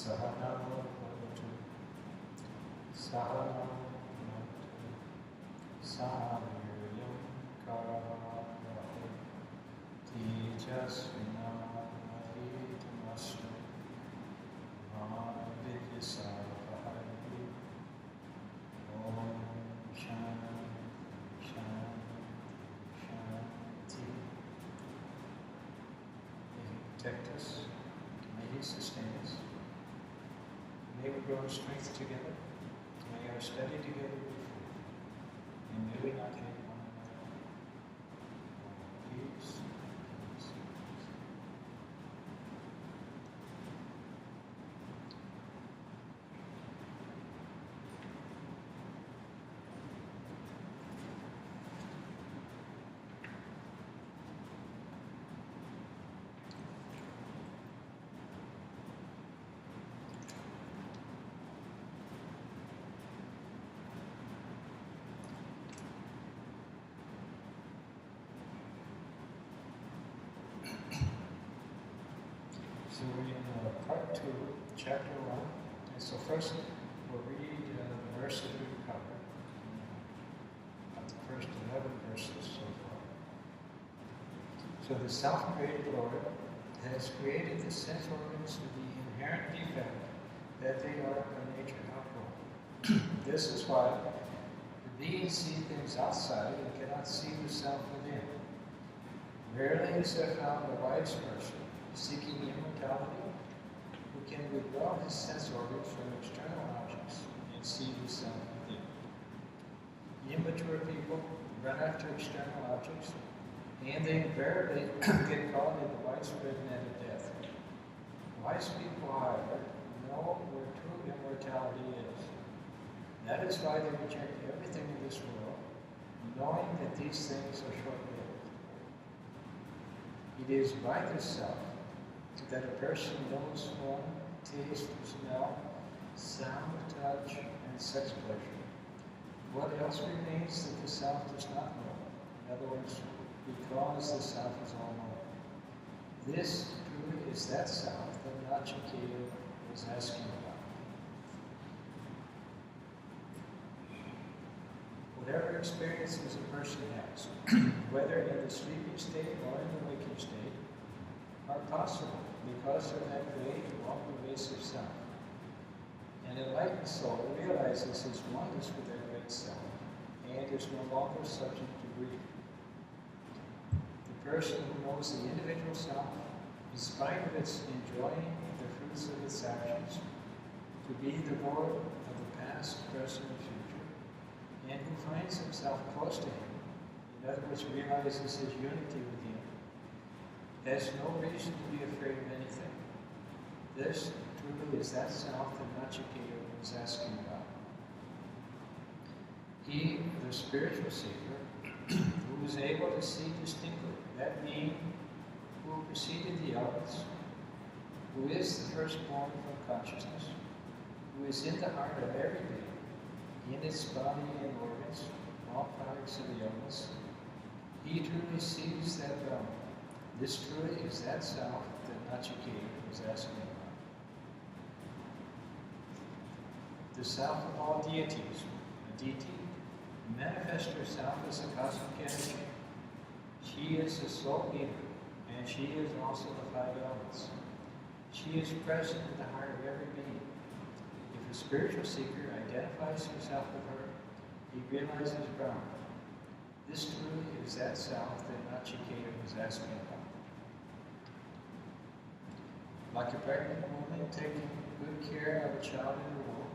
Sahana Bhavatu, Sahana Bhavatu, Sahaviryam Karavahu, Tejasvinavaditamastu, Mahavidyasavahari, Om Shanti, Shanti, Shanti. May He protect us, may He sustain us. May we grow in strength together. May our study together be fruitful. And may we not hate one another. Peace, peace, peace. So we're in part 2, chapter 1. And so first we'll read the verses we covered. About the first 11 verses so far. So the self-created Lord has created the sense organs with the inherent defect that they are by nature outgrown. This is why the beings see things outside and cannot see the self within. Rarely is there found a wise person seeking immortality who can withdraw his sense organs from external objects and see the self within. Immature people run after external objects, and they invariably get caught in the widespread net of death. Wise people, however, know where true immortality is. That is why they reject everything in this world, knowing that these things are short-lived. It is by this self that a person knows form, taste, smell, sound, touch, and sex pleasure. What else remains that the self does not know? In other words, because the self is all knowing. This truly is that self that Nachiketa was asking about. Whatever experiences a person has, whether in the sleeping state or in the waking state, are possible because of that great, all-pervasive self. An enlightened soul realizes his oneness with that great self and is no longer subject to grief. The person who knows the individual self, in spite of its enjoying the fruits of its actions, to be the Lord of the past, present, and future, and who finds himself close to him, in other words, realizes his unity with him, has no reason to be afraid of anything. This truly is that self that Nachiketa was asking about. He, the spiritual seeker, who is able to see distinctly that being who preceded the elements, who is the firstborn from consciousness, who is in the heart of every being, in its body and organs, all products of the elements, he truly sees that realm. This truly is that self that Nachiketa was asking about. The self of all deities, Aditi, manifests herself as a cosmic energy. She is the sole leader, and she is also the 5 elements. She is present in the heart of every being. If a spiritual seeker identifies himself with her, he realizes Brahma. This truly is that self that Nachiketa was asking about. Like a pregnant woman taking good care of a child in her womb,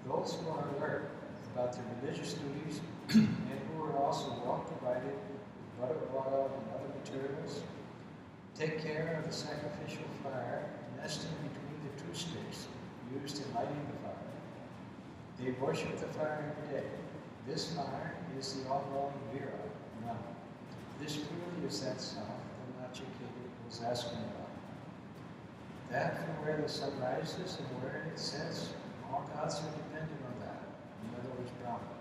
those who are alert about their religious duties and who are also well provided with butter, oil, and other materials, take care of the sacrificial fire nesting between the 2 sticks used in lighting the fire. They worship the fire every day. This fire is the all-knowing Vira, Brahma. This truly is that self that Nachiketa was asking about. That from where the sun rises and where it sets, all gods are dependent on that. In other words, Brahma.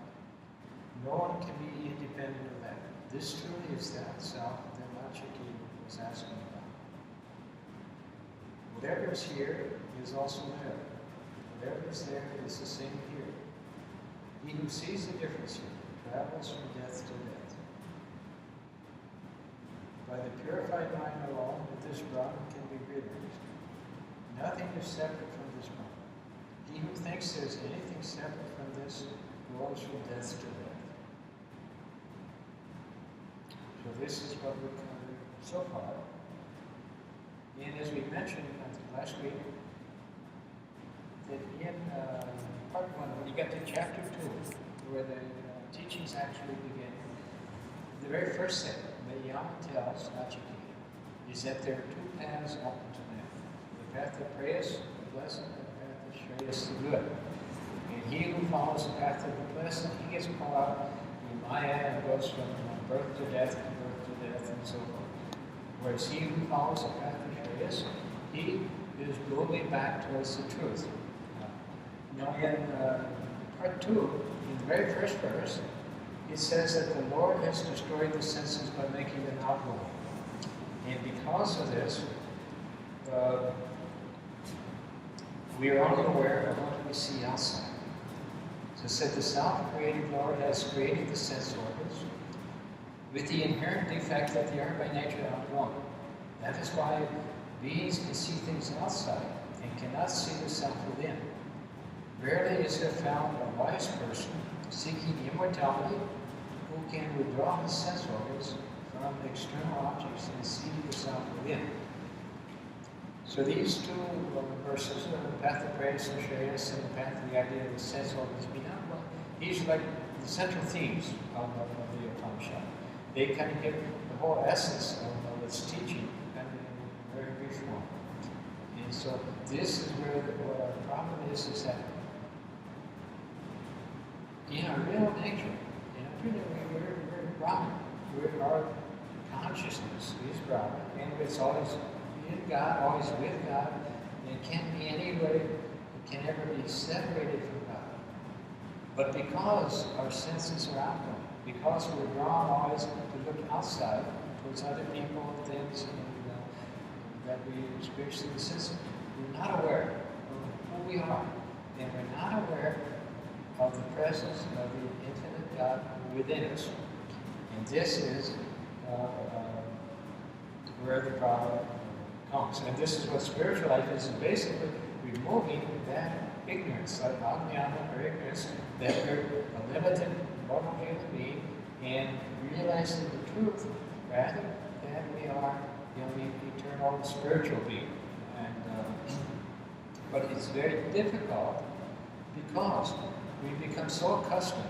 No one can be independent of that. This truly is that self that Nachiketa was asking about. Whatever is here is also there. Whatever is there is the same here. He who sees the difference here travels from death to death. By the purified mind alone, this Brahman can be realized. Nothing is separate from this Brahman. He who thinks there is anything separate from this goes from death to death. So this is what we've covered so far. And as we mentioned last week, that in part 1, when you get to chapter 2, where the teachings actually begin, the very first thing that Yama tells Nachiketa is that there are two paths open to man. The path of Prayas, the blessed, and the path of Shreyas, the good. And he who follows the path of the blessed, he gets caught up in Maya and goes from birth to death and so forth. Whereas he who follows the path of Shreyas, he is moving back towards the truth. Now in part 2, in the very first verse, it says that the Lord has destroyed the senses by making them outward. And because of this, we are only aware of what we see outside. So it said the self-created Lord has created the sense organs with the inherent defect that they are by nature outgrown. That is why beings can see things outside and cannot see the self within. Rarely is there found a wise person seeking immortality who can withdraw his sense organs from external objects and see the self within. So these two verses, the path of Prayas and Shreyas and the path of the idea of the sense organs beyond, these are like the central themes of the Upanishad. They kind of give the whole essence of its teaching kind of in a very brief form. And so this is where what our problem is that in our real nature, we're Brahman. Our consciousness is Brahman, and it's always in God, always with God, and it can't be anybody, it can never be separated from God. But because our senses are outgoing, because we're drawn always to look outside towards other people, things, and that we experience through the senses, we're not aware of who we are, and we're not aware of the presence of the infinite God within us. And this is where the problem comes. And this is what spiritual life is basically removing that ignorance, that ajnana or ignorance, that we're a limited mortal human being, and realizing the truth rather than we are the eternal spiritual being. And but it's very difficult because we become so accustomed,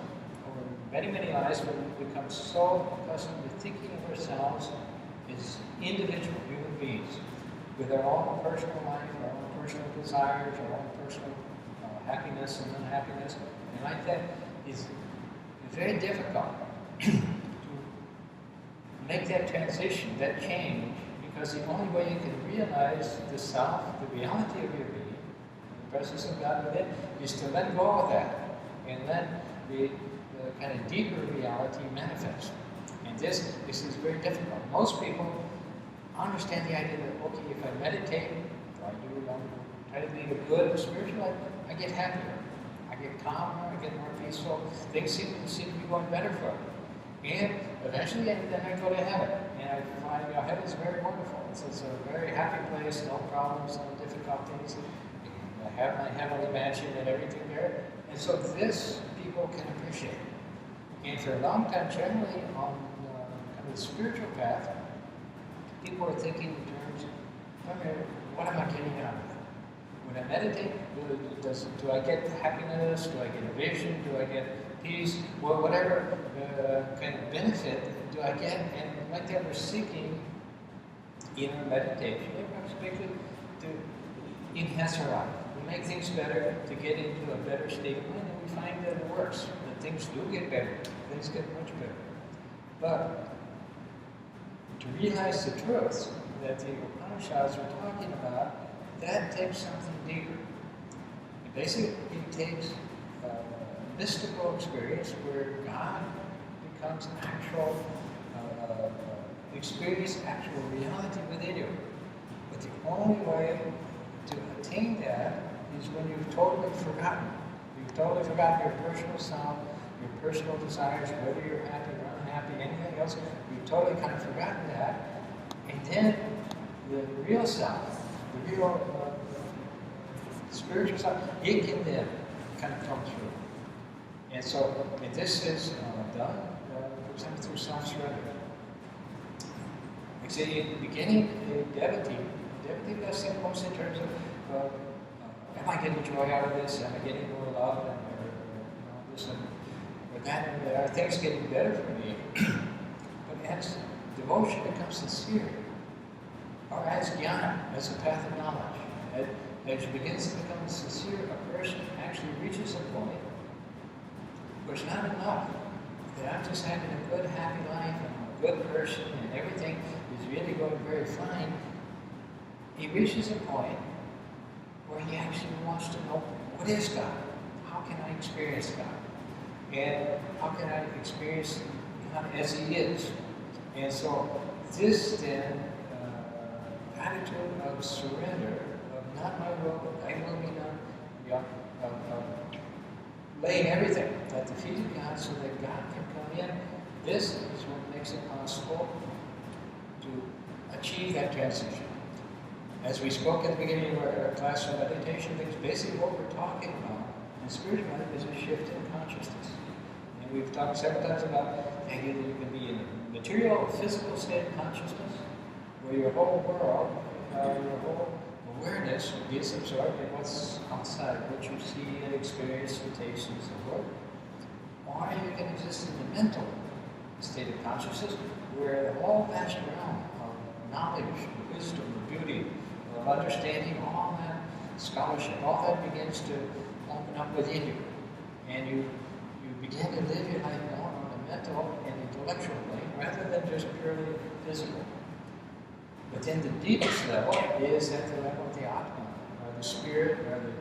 over many, many lives, we become so accustomed to thinking of ourselves as individual human beings with our own personal life, our own personal desires, our own personal happiness and unhappiness. And like that is very difficult to make that transition, that change, because the only way you can realize the self, the reality of your being, the presence of God within, is to let go of that and let the kind of deeper reality manifest. And this is very difficult. Most people understand the idea that, okay, if I meditate, or I try to lead a good spiritual life, I get happier, I get calmer, I get more peaceful, things seem to be going better for me. And eventually, then I go to heaven, and I find, heaven is very wonderful. It's a very happy place, no problems, no difficulties. And I have my heavenly mansion and everything there. And so this people can appreciate. And for a long time, generally on kind of the spiritual path, people are thinking in terms of, what am I getting out of it? When I meditate, do I get happiness? Do I get a vision? Do I get peace? Well, whatever kind of benefit do I get? And like that, we're seeking in our meditation, particularly to enhance our life. We make things better, to get into a better state of mind, and we find that it works, that things do get better, things get much better. But to realize the truths that the Upanishads are talking about, that takes something deeper. It basically takes a mystical experience where God becomes actual, experience actual reality within you. But the only way attain that is when you've totally forgotten. You've totally forgotten your personal self, your personal desires, whether you're happy or unhappy, anything else. You've totally kind of forgotten that. And then the real self, the real spiritual self, it can then kind of come through. And so, and this is done, for example, through self-surrender. Like I say, in the beginning, the devotee does think most in terms of, am I getting joy out of this? Am I getting more love? And this and that? And are things getting better for me? But as devotion becomes sincere, or as jnana, as a path of knowledge, as it begins to become sincere, a person actually reaches a point where it's not enough that I'm just having a good, happy life and I'm a good person and everything is really going very fine. He reaches a point where he actually wants to know, what is God? How can I experience God? And how can I experience God as He is? And so this then attitude of surrender, of not my will, but thy will be done, laying everything at the feet of God so that God can come in, this is what makes it possible to achieve that transition. As we spoke at the beginning of our class on meditation, things basically what we're talking about in spiritual life is a shift in consciousness. And we've talked several times about the idea that you can be in a material, physical state of consciousness, where your whole world, your whole awareness gets absorbed in what's outside, what you see and experience and taste and so forth. Or you can exist in the mental state of consciousness, where the whole vast realm of knowledge, wisdom, beauty, of understanding, all that scholarship, all that begins to open up within you. And you begin to live your life more on a mental and intellectual plane rather than just purely physical. But then the deepest level is at the level of the Atma, or the spirit, or the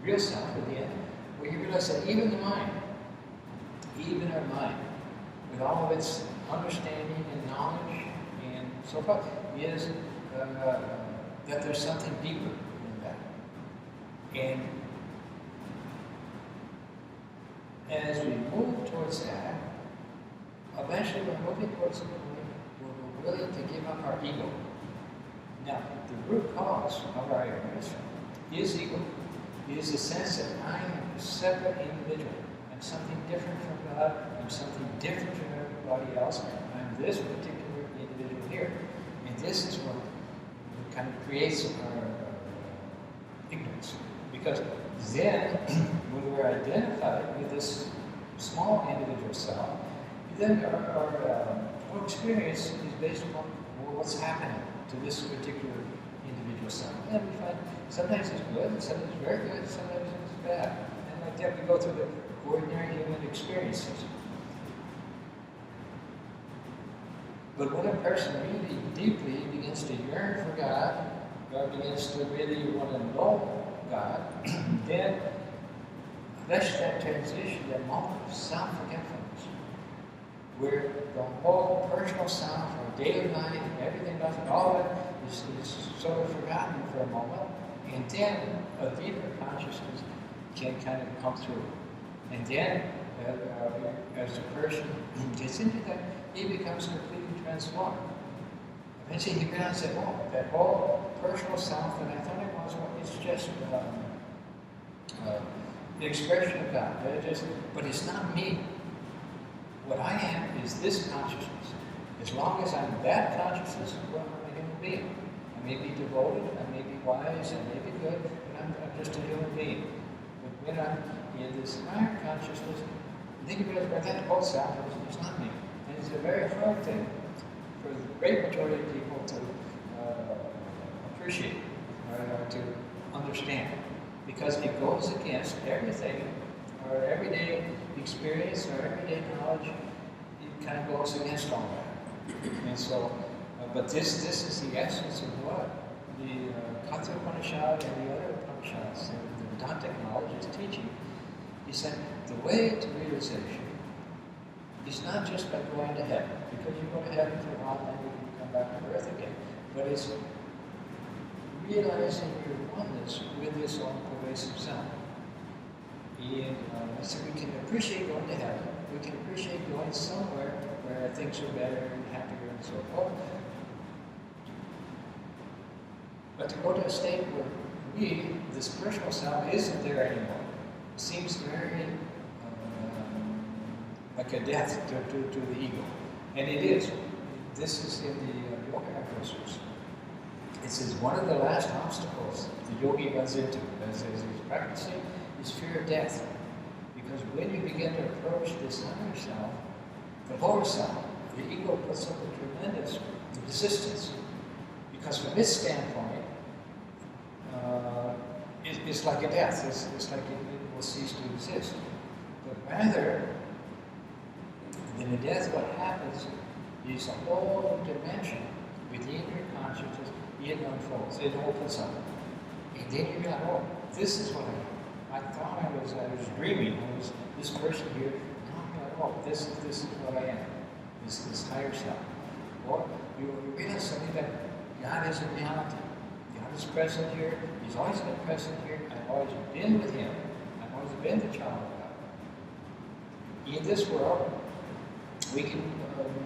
real self at the end, where you realize that even the mind, even our mind, with all of its understanding and knowledge and so forth, is that there's something deeper in that. And as we move towards that, eventually we're moving towards the point where we're willing to give up our ego. Now, the root cause of our ignorance is ego. It is the sense that I am a separate individual. I'm something different from God. I'm something different from everybody else. I'm this particular individual here. And this is what kind of creates our ignorance. Because then, when we're identified with this small individual self, then our experience is based upon what's happening to this particular individual self. And we find sometimes it's good, and sometimes it's very good, sometimes it's bad. And like that, we go through the ordinary human experiences. But when a person really deeply begins to yearn for God, or begins to really want to know God, then eventually that transition, that moment of self-forgetfulness, where the whole personal self, or daily life, everything, nothing, all of it is sort of forgotten for a moment, and then a deeper consciousness can kind of come through. And then, as the person gets into that, he becomes completely transformed. Eventually he realizes that, oh, that whole personal self that I thought it was, well, it's just the expression of God. But it's not me. What I am is this consciousness. As long as I'm that consciousness, well, I'm a human being. I may be devoted, I may be wise, I may be good, but I'm just a human being. But when I'm in this higher consciousness, then you realize, well, that whole self is not me. And it's a very hard thing for the great majority of people to appreciate or to understand, because it goes against everything, or everyday experience, or everyday knowledge. It kind of goes against all that. And so, but this is the essence of what the Katha Upanishad and the other Upanishads and the Vedanta knowledge is teaching. He said the way to realization is not just by going to heaven, because you go to heaven for a while and then you come back to earth again, but it's realizing your oneness with this all-pervasive self. And so we can appreciate going to heaven. We can appreciate going somewhere where things are better and happier and so forth. But to go to a state where we, this personal self, isn't there anymore, seems very like a death to the ego. And it is. This is in the yoga aphorisms. It says one of the last obstacles the yogi runs into as he's practicing is fear of death. Because when you begin to approach this higher self, the lower self, the ego puts up a tremendous resistance. Because from its standpoint, it's like a death. It's like it will cease to exist. But rather than a death, what happens is a whole dimension within your consciousness, it unfolds, it opens up. And then you got, oh, this is what I thought I was dreaming. I was this person here. Now I'm like, oh, this is what I am. This higher self. Or you realize something that God is a reality. God is present here. He's always been present here. I've always been with Him. I've always been the child of God. In this world, we can,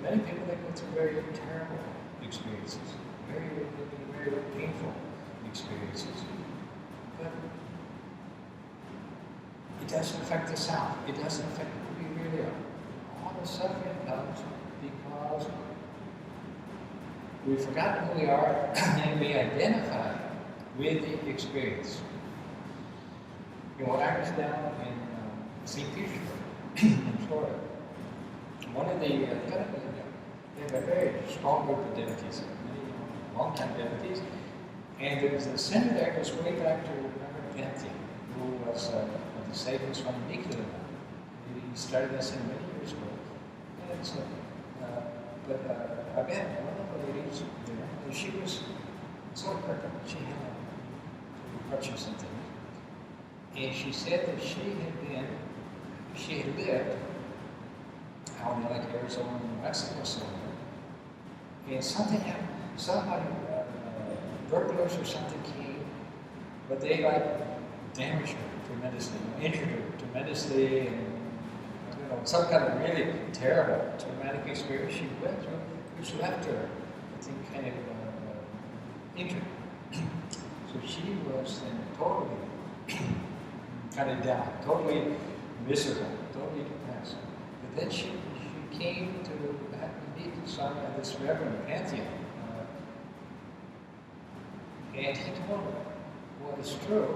many people they go through very terrible experiences, very painful experiences. But it doesn't affect the self. It doesn't affect who we really are. All the suffering comes because we've forgotten who we are and we identify with the experience. You know, when I was down in St. Petersburg, in Florida, one of the, they have a very strong group of devotees, many long-time devotees, and there was a center there that goes way back to Vivekananda, who was a disciple of Swami Varadananda. He started this in many years ago. And so, I met one of the ladies there, and she was sort of crippled. She had a crutch or something. And she said that she had lived out in like Arizona and New Mexico somewhere. And something happened, somebody, burglars or something came, but they like damaged her tremendously, injured her tremendously, and some kind of really terrible traumatic experience she went through, which left her, I think, kind of injured. So she was then totally kind of down, totally miserable, totally depressed. But then she came to meet this Reverend Pantheon, and he told her, well, it's true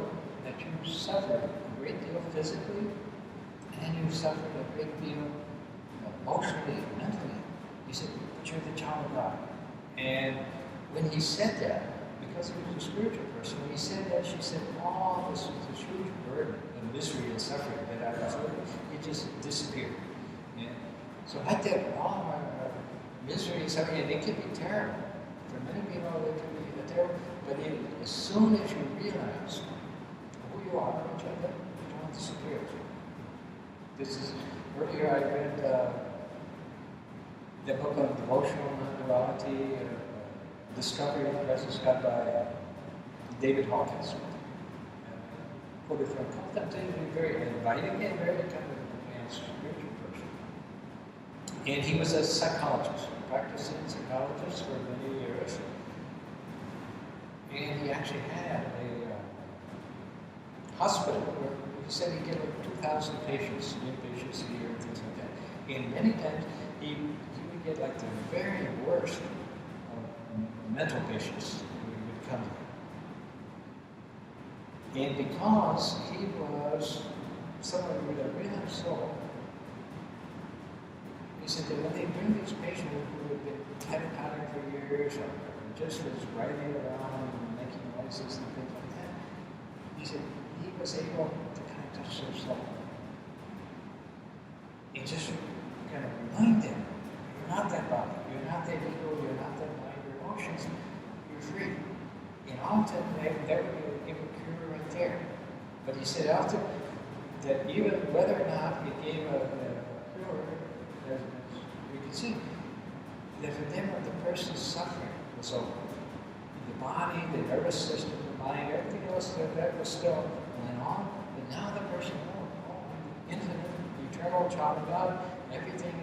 that you suffered a great deal physically, and you suffered a great deal emotionally, mentally. He said, but you're the child of God. And when he said that, because he was a spiritual person, when he said that, she said, oh, this was a huge burden of misery and suffering that I was living. It just disappeared. And so like that, all our misery and suffering, and it can be terrible. For many people, it can be terrible. But as soon as you realize who you are, each other, it all disappears. This is, earlier I read the book on devotional non-duality, Discovery of Presence God by David Hawkins. Quoted from contemplatively, very inviting and very kind of advanced spiritual person. And he was a psychologist, practicing psychologist for many years. And he actually had a hospital where he said he'd get like 2,000 patients, inpatients a year, and things like that. And many times he would get like the very worst mental patients who would come to him. And because he was someone with a real soul, he said that when they bring these patients who had been catatonic for years, or just was writhing around and making noises and things like that, he said he was able to kind of touch their soul. And just kind of remind them, you're not that body, you're not that ego, you're not that mind, your emotions, you're free. And often that would give a cure right there. But he said often that even whether or not it gave a cure, as we can see, that for them the person's suffering was over. The body, the nervous system, the mind, everything else that was still going on. But now the person, I'm the infinite, eternal child of God, everything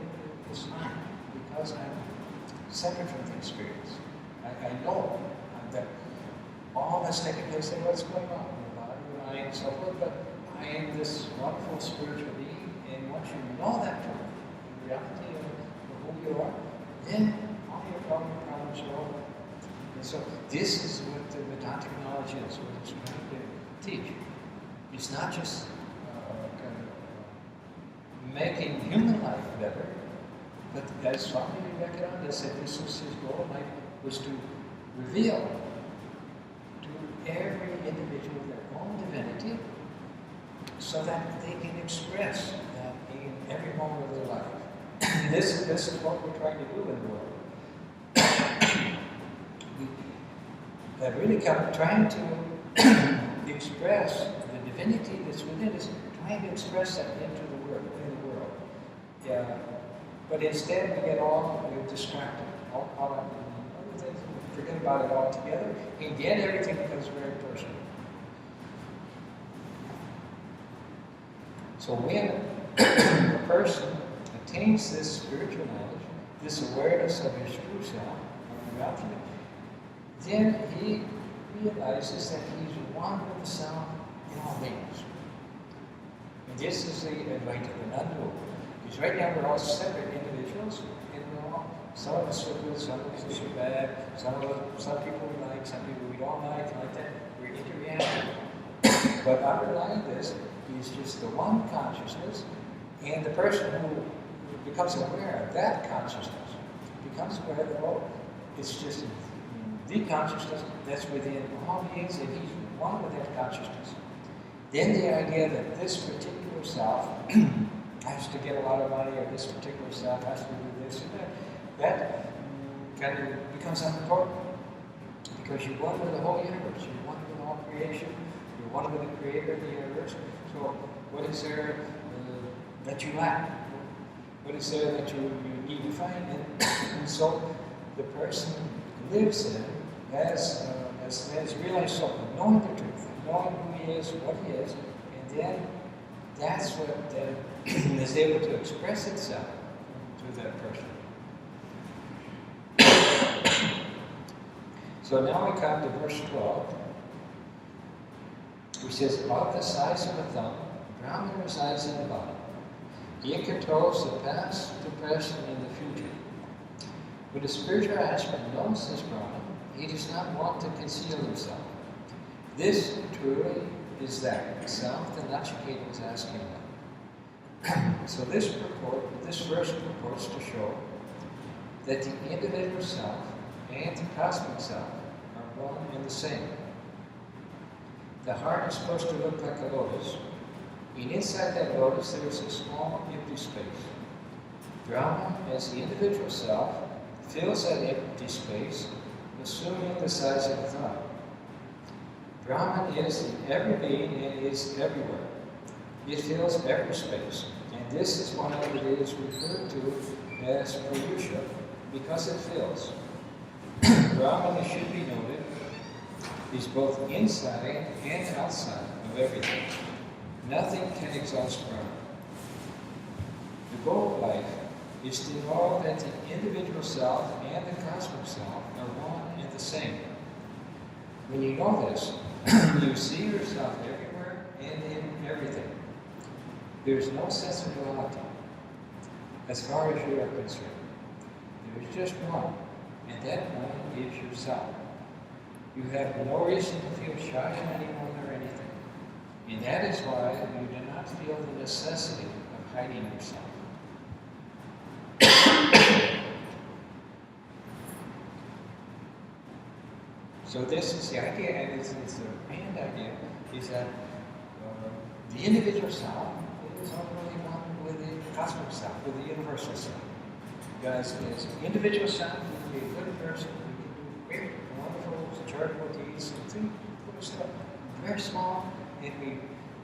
is fine because I'm separate from the experience. I know that all that's taking place and what's going on in the body, the mind, and so forth, but I am this wonderful spiritual being, and once you know that truth, the reality of who you are, then all your problems are over. And so this is what the Vedanta knowledge is, what it's trying to teach. It's not just kind of making human life better, but as Swami Vivekananda said, this was his goal in life, was to reveal to every individual their own divinity so that they can express that in every moment of their life. This is what we're trying to do in the world. We have really trying to express the divinity that's within us, trying to express that into the world. Yeah. But instead we get all distracted, all caught up in other things, we forget about it altogether, and then everything becomes very personal. So when a person attains this spiritual knowledge, this awareness of his true self, of reality, then he realizes that he's one with the self in all beings. And this is the Advaita Vedanta. Because right now we're all separate individuals, and we're all, some of us are good, some of us are bad, some people we like, some people we don't like that. We're interreacting. But underlying this is just the one consciousness, and the person who becomes aware of that consciousness becomes aware that, oh, it's just the consciousness that's within all beings, and he's one with that consciousness. Then the idea that this particular self has to get a lot of money, or this particular self has to do this or that kind of becomes unimportant. Because you're one with the whole universe, you're one with all creation, you're one with the creator of the universe. So what is there that you lack? What is there that you need to find? And so the person lives in as realized soul, knowing the truth, knowing who he is, what he is, and then that's what is able to express itself to that person. So now we come to verse 12, which says, about the size of a thumb, Brahman resides in the body. He controls the past, the present, and the future. When a spiritual aspirant knows this Brahman, he does not want to conceal himself. This truly is that self that Nachiketa was asking about. So this verse purports to show that the individual self and the cosmic self are one and the same. The heart is supposed to look like a lotus, and inside that lotus there is a small empty space. Brahman, as the individual self, fills that empty space, assuming the size of a thumb. Brahman is in every being and is everywhere. It fills every space, and this is why it is referred to as Purusha, because it fills. Brahman, it should be noted, is both inside and outside of everything. Nothing can exhaust Brahman. The goal of life is to know that the individual self and the cosmic self are one and the same. When you know this, you see yourself everywhere and in everything. There's no sense of duality as far as you are concerned. There's just one, and that one is yourself. You have no reason to feel shy of anyone or anything. And that is why you do not feel the necessity of hiding yourself. So this is the idea, and it's the grand idea, is that the individual self is only one with the cosmic self, with the universal self. Because as an individual self, you can be a good person, you can do great, wonderful, charitable deeds, something very small, and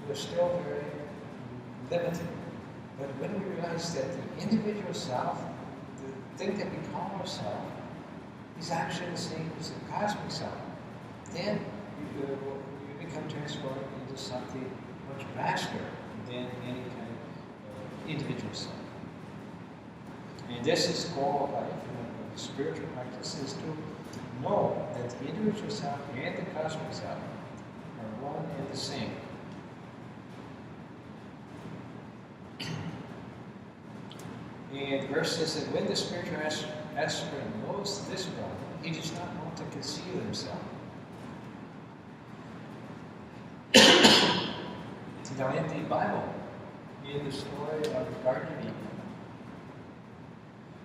we're still very limited. But when we realize that the individual self, the thing that we call ourselves, is actually the same as the cosmic self. then you become transformed into something much vaster than any kind of individual self. And this is the goal of life, and the spiritual practice is to know that the individual self and the cosmic self are one and the same. And the verse says that when the spiritual aspirant knows this Brahman, he does not want to conceal himself. Now in the Bible, in the story of the Garden of Eden,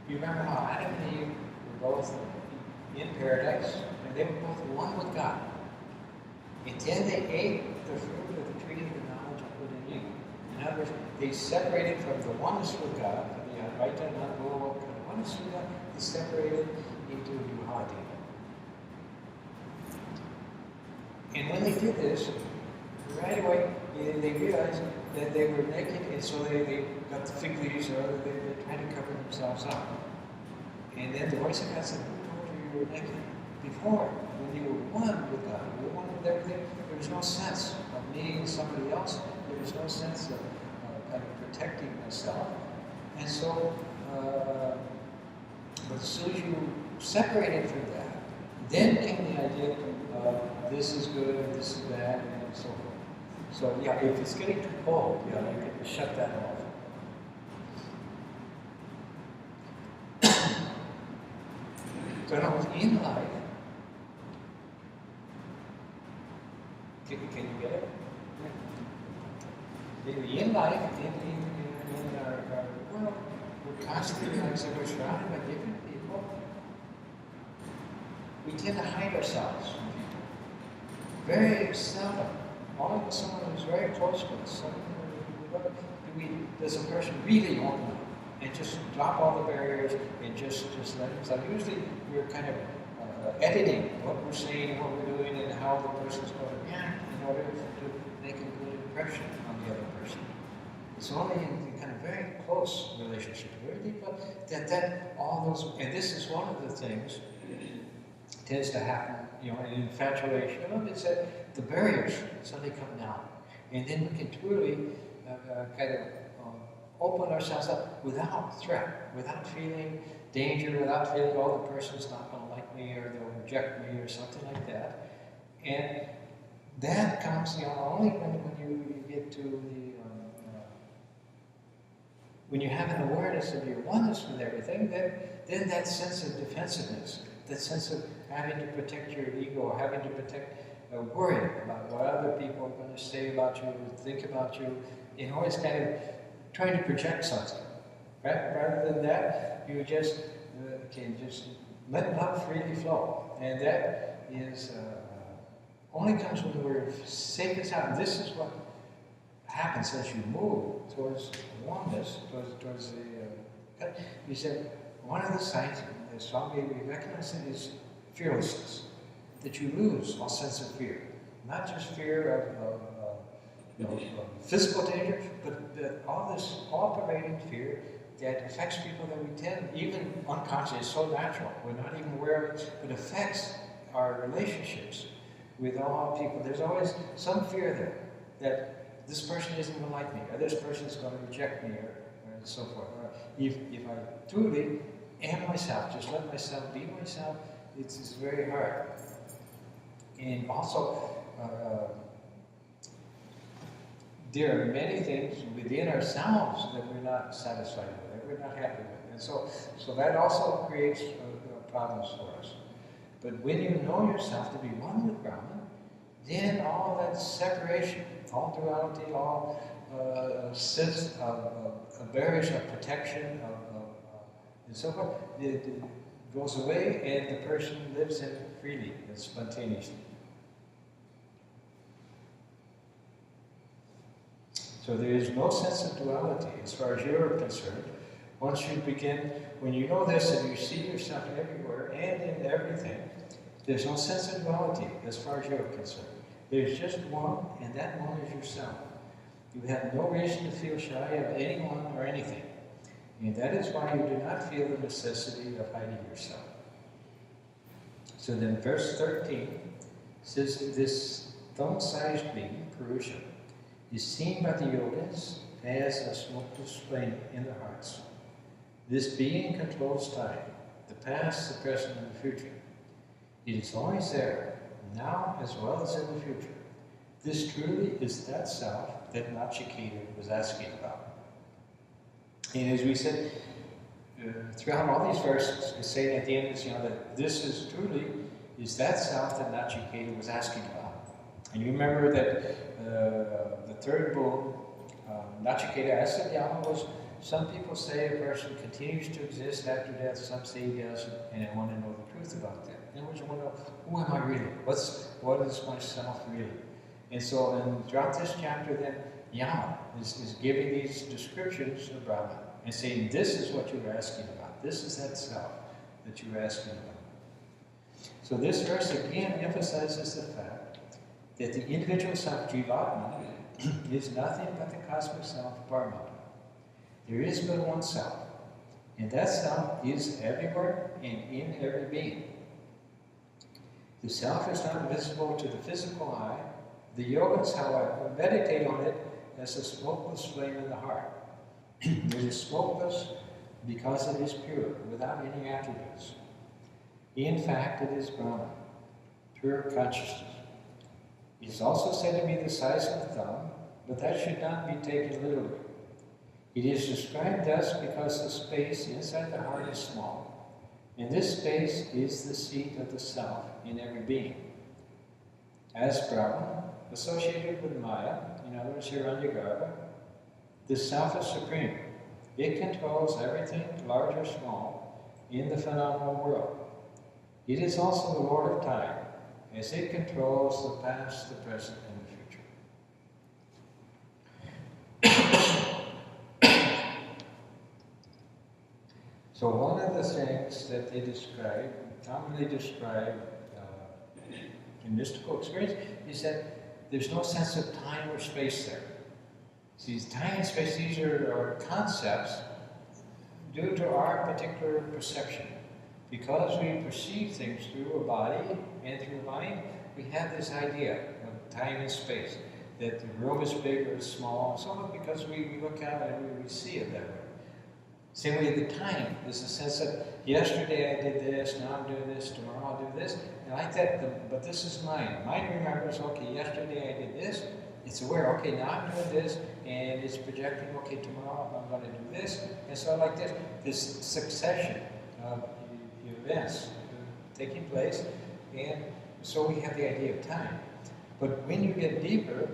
you remember how Adam and Eve were both in paradise, and they were both one with God. And then they ate the fruit of the tree of the knowledge of good and evil. In other words, they separated from the oneness with God, the Advaita, non-dual kind of oneness with God, they separated into duality. And when they did this, right away, they realized that they were naked, and so they got the fig leaves, or they tried to cover themselves up. And then the voice of God said, "Who told you were naked?" Before, when you were one with God, you were one with everything, there was no sense of needing somebody else. There was no sense of kind of protecting myself. And so, but as soon as you separated from that, then came the idea of this is good, and this is bad, and so forth. So yeah, if it's getting too cold, you can shut that off. So now in life, can you get it? Yeah. In life, in our world, we're constantly, like I said, we're surrounded by different people. We tend to hide ourselves from people. Very seldom. Only with someone who's very close to us, someone does a person really open up and just drop all the barriers and just let himself. Usually we're kind of editing what we're saying, what we're doing, and how the person's going to react in order to make a good impression on the other person. It's only in kind of very close relationship, very deep, that all those, and this is one of the things tends to happen, in infatuation. It's that the barriers suddenly come down, and then we can truly kind of open ourselves up without threat, without feeling danger, without feeling, the person's not going to like me, or they'll reject me, or something like that. And that comes, only when you get to the, when you have an awareness of your oneness with everything, then that sense of defensiveness, that sense of having to protect your ego, or having to protect, worrying about what other people are going to say about you, or think about you, always kind of trying to project something, right? Rather than that, you just can just let love freely flow, and that is only comes when we're safe as out. And this is what happens as you move towards oneness, towards the. You said one of the signs, as Swami Varadananda said, is fearlessness. That you lose all sense of fear, not just fear of physical danger, but all this all-pervading fear that affects people that we tend, even unconsciously, it's so natural, we're not even aware of it, but affects our relationships with all people. There's always some fear there that this person isn't going to like me, or this person is going to reject me, or so forth. Or if I truly am myself, just let myself be myself, it's very hard. And also, there are many things within ourselves that we're not satisfied with, that we're not happy with. And so that also creates problems for us. But when you know yourself to be one with Brahman, then all that separation, all duality, all sense of barriers of protection, and so forth, it goes away, and the person lives in it freely and spontaneously. So there is no sense of duality as far as you're concerned. Once you begin, when you know this and you see yourself everywhere and in everything, there's no sense of duality as far as you're concerned. There's just one, and that one is yourself. You have no reason to feel shy of anyone or anything. And that is why you do not feel the necessity of hiding yourself. So then verse 13 says this thumb-sized being, Purusha, is seen by the yogis as a smokeless flame in their hearts. This being controls time, the past, the present, and the future. It is always there, now as well as in the future. This truly is that self that Nachiketa was asking about. And as we said, throughout all these verses, it's saying at the end, that this is truly is that self that Nachiketa was asking about. And you remember that the third boon, Nachiketa asked the Yama was, some people say a person continues to exist after death, some say he doesn't, and they want to know the truth about that. In other words, you want to know, who am I really? What is myself really? And so throughout this chapter then, Yama is giving these descriptions of Brahman and saying, this is what you're asking about. This is that self that you're asking about. So this verse again emphasizes the fact that the individual self, Jivatma, is nothing but the cosmic self, Paramatma. There is but one self, and that self is everywhere and in every being. The self is not visible to the physical eye. The yogis, however, meditate on it as a smokeless flame in the heart. It is smokeless because it is pure, without any attributes. In fact, it is Brahman, pure consciousness. It is also said to be the size of a thumb, but that should not be taken literally. It is described thus because the space inside the heart is small, and this space is the seat of the self in every being. As Brahman, associated with Maya, in other words, Hiranyagarbha, the self is supreme. It controls everything, large or small, in the phenomenal world. It is also the Lord of time, as it controls the past, the present, and the future. So one of the things that they describe, commonly describe in mystical experience, is that there's no sense of time or space there. See, time and space, these are concepts due to our particular perception. Because we perceive things through a body and through the mind, we have this idea of time and space, that the room is big or small, and so on, because we look out and we see it that way. Same way the time is the sense that yesterday I did this, now I'm doing this, tomorrow I'll do this, and like that, but this is mine. Mind remembers, okay, yesterday I did this, it's aware, okay, now I'm doing this, and it's projecting, okay, tomorrow I'm going to do this, and so like this succession of events taking place, and so we have the idea of time. But when you get deeper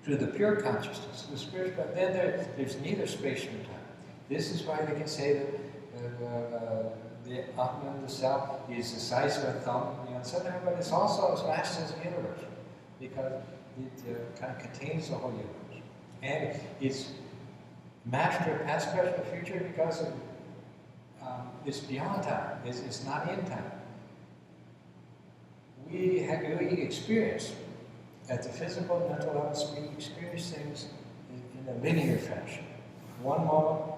to the pure consciousness, the spiritual, then there's neither space nor time. This is why they can say that the Atman, the self, is the size of a thumb, but it's also as vast as the universe, because it kind of contains the whole universe. And it's master of past, present, and future because of it's beyond time. It's not in time. We experience, at the physical and mental levels, we experience things in a linear fashion. One moment,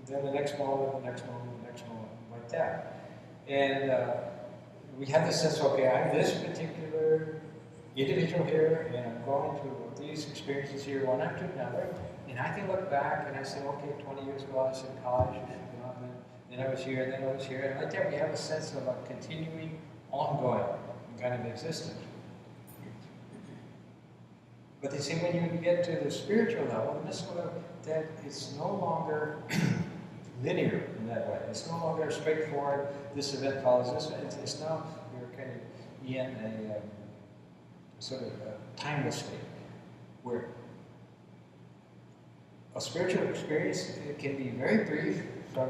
then the next moment, the next moment, the next moment, like that. And we have the sense, okay, I'm this particular individual here, and I'm going through these experiences here, one after another. And I can look back and I say, okay, 20 years ago I was in college, then I was here, and then I was here, and like that we have a sense of a continuing, ongoing kind of existence. But they say when you get to the spiritual level, the mystical level, that it's no longer linear in that way. It's no longer straightforward, this event follows this event. It's now, you're kind of in a sort of a timeless state, where a spiritual experience can be very brief from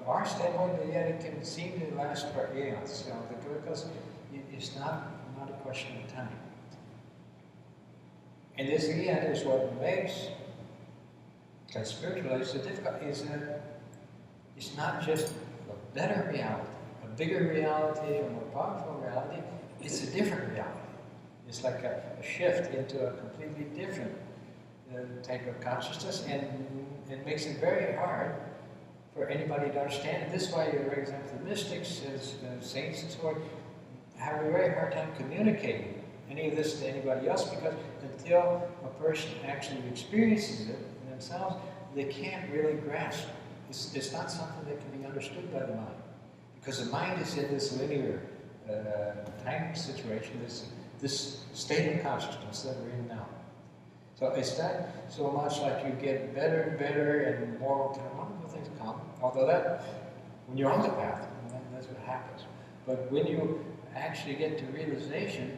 our standpoint, but yet it can seem to last for eons, because it's not a question of time. And this again is what makes a spiritual life so difficult, is that it's not just a better reality, a bigger reality, a more powerful reality, it's a different reality. It's like a shift into a completely different type of consciousness, and it makes it very hard for anybody to understand. And this is why, for example, the mystics, as saints and so on, have a very hard time communicating any of this to anybody else, because until a person actually experiences it themselves, they can't really grasp. It's not something that can be understood by the mind, because the mind is in this linear time situation, this state of consciousness that we're in now. So it's not so much like you get better and better and more kind of wonderful things come, although that, when you're on the path, that's what happens. But when you actually get to realization,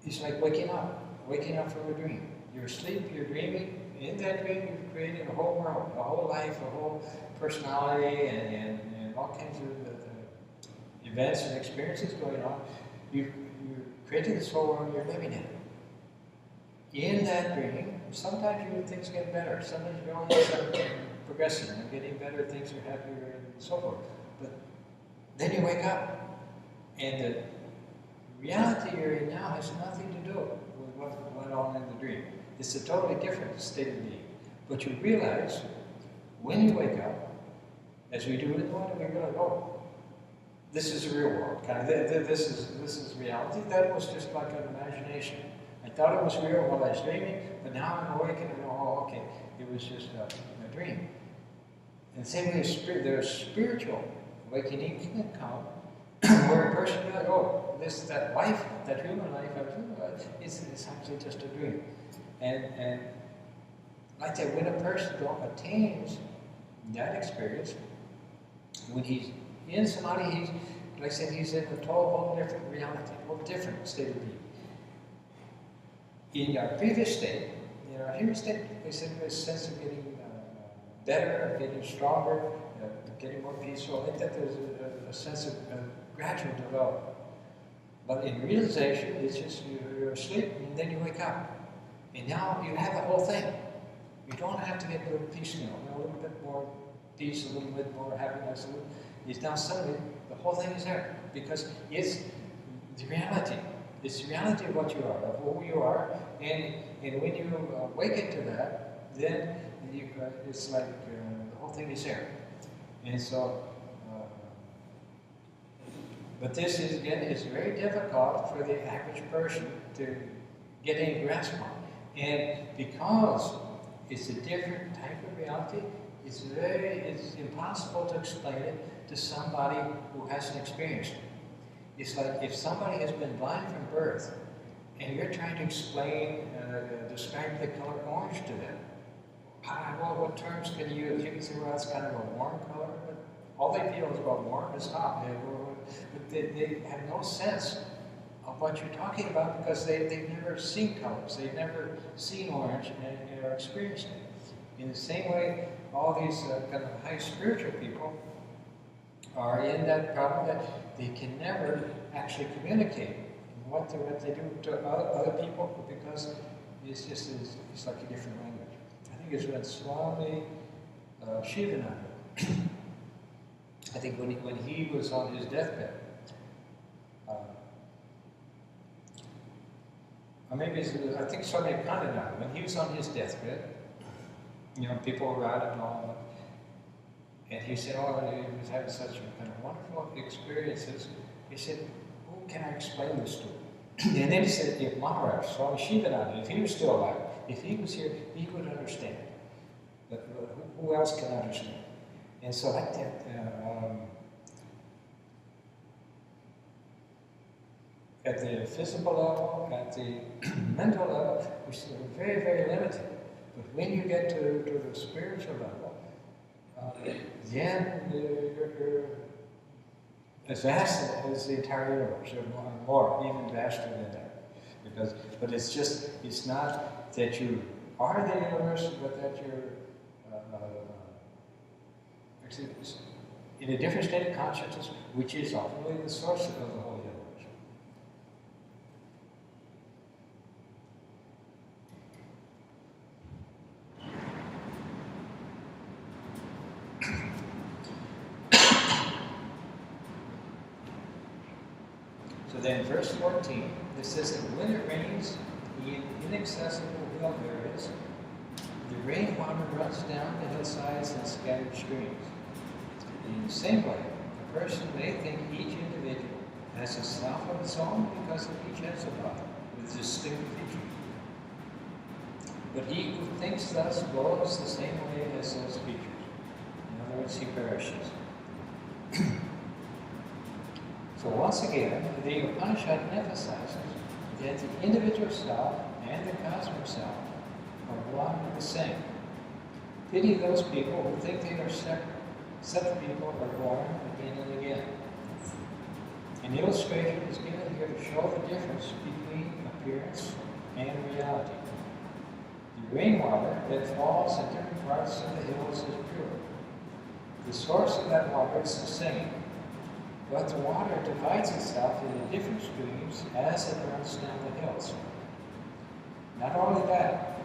it's like waking up from a dream. You're asleep, you're dreaming. In that dream, you've created a whole world, a whole life, a whole personality, and all kinds of events and experiences going on. You're creating this whole world, you're living in it. In that dream, sometimes things get better. Sometimes you're all of a sudden progressing and getting better, things are happier, and so forth. But then you wake up, and the reality you're in now has nothing to do with what went on in the dream. It's a totally different state of being. But you realize, when you wake up, as we do in the morning, we realize, oh, this is the real world. Kind of, this is reality. That was just like an imagination. I thought it was real while I was dreaming, but now I'm awakened and oh, okay, it was just a dream. And the same way, there's spiritual awakening can come, where a person realizes, oh, that life, that human life I was living, it's actually just a dream. And like that, when a person attains that experience, when he's in samadhi, he's, like I said, he's in a total different reality, a whole different state of being. In our previous state, in our human state, we said a sense of getting better, getting stronger, getting more peaceful. I think that there's a sense of gradual development. But in realization, it's just you're asleep and then you wake up. And now you have the whole thing. You don't have to get a little piecemeal, a little bit more peace, a little bit more happiness. It's now suddenly, the whole thing is there. Because it's the reality. It's the reality of what you are, of who you are. And when you awaken to that, then it's like the whole thing is there. And so, but this is, again, it's very difficult for the average person to get any grasp on. And because it's a different type of reality, it's impossible to explain it to somebody who hasn't experienced it. It's like if somebody has been blind from birth, and you're trying to explain, describe the color orange to them. Well, what terms can you use? You can say, well, it's kind of a warm color, but all they feel is, well, warm is hot. But they have no sense of what you're talking about because they've never seen colors. They've never seen orange and are experiencing it. In the same way, all these kind of high spiritual people are in that problem that they can never actually communicate what they do to other people because it's like a different language. I think it's when Swami Shivananda, I think when he was on his deathbed, or maybe I think Swami Varadananda, when he was on his deathbed, people were around and all, and he said, oh, he was having such kind of wonderful experiences. He said, who can I explain this to? And then he said, if Maharaj, Swami Shivananda, if he was still alive, if he was here, he would understand. But who else can understand? And so like that, at the physical level, at the mental level, we're very, very limited. But when you get to the spiritual level, then you're as vast as the entire universe, or more, even vaster than that. But it's not that you are the universe, but that you're in a different state of consciousness, which is ultimately the source of the whole universe. So then verse 14, it says that when it rains in inaccessible hill areas, the rainwater runs down the hillsides and scattered streams. In the same way, a person may think each individual has a self of its own because each has a body with distinct features. But he who thinks thus goes the same way as those features. In other words, he perishes. So once again, the Upanishad emphasizes that the individual self and the cosmic self are one and the same. Pity those people who think they are separate. Such people are born again and again. An illustration is given here to show the difference between appearance and reality. The rainwater that falls in different parts of the hills is pure. The source of that water is the same, but the water divides itself into different streams as it runs down the hills. Not only that,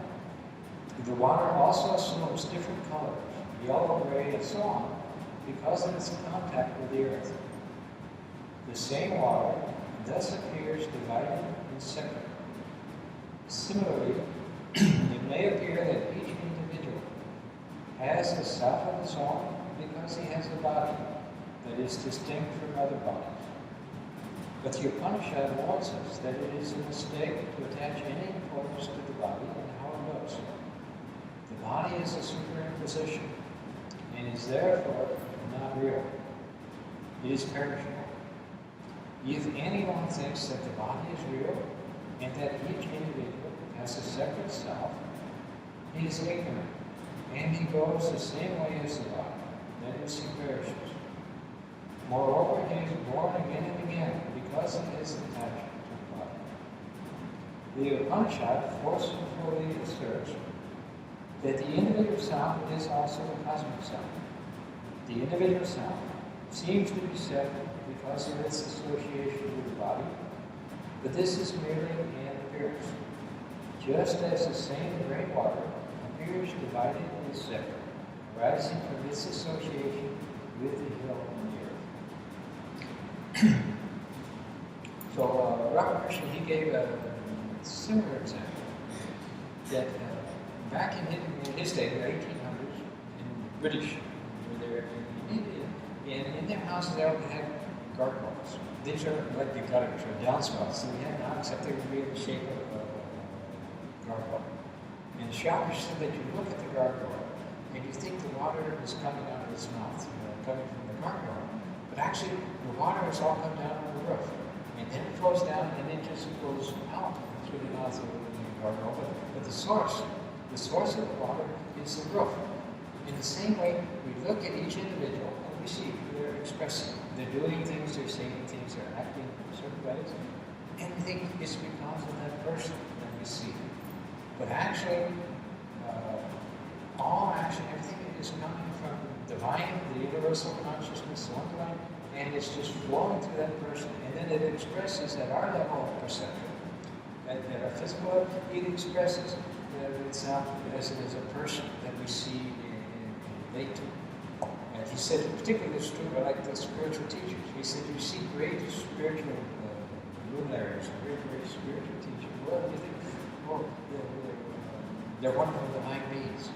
the water also assumes different colors, yellow, gray, and so on, because of its contact with the earth. The same water thus appears divided and separate. Similarly, it may appear that each individual has a self of its own because he has a body that is distinct from other bodies. But the Upanishad warns us that it is a mistake to attach any importance to the body and how it looks. The body is a superimposition and is therefore not real. It is perishable. If anyone thinks that the body is real and that each individual has a separate self, he is ignorant, and he goes the same way as the body, that is, he perishes. Moreover, he is born again and again because of his attachment to the body. The Upanishad forcefully asserts that the individual self is also the cosmic self. The individual self seems to be separate because of its association with the body, but this is merely an appearance. Just as the same rainwater appears divided and separate, arising from its association with the hill and the earth. So Ramakrishna, he gave a similar example that back in his day, the 1800s, in British, were there in India, and in their houses they would have gargoyles. These are like the gutters or downspouts that we have now, except they would be in the shape of a gargoyle. And Shakespeare said that you look at the gargoyle and you think the water is coming out of its mouth, coming from the gargoyle. But actually, the water has all come down on the roof. And then it flows down and it just goes out through the mouth of the gargoyle. But the source of the water is the roof. In the same way, we look at each individual and we see they're expressing, they're doing things, they're saying things, they're acting in certain ways. And we think it's because of that person that we see. But actually, all action, everything is coming from divine, the universal consciousness, the one divine, and it's just flowing through that person, and then it expresses at our level of perception, at our physical level, it expresses itself as a person that we see and relate to. And he said, particularly this is true, I like the spiritual teachers. He said, you see great spiritual luminaries, great spiritual teachers. Well, you think, oh, they're wonderful divine beings.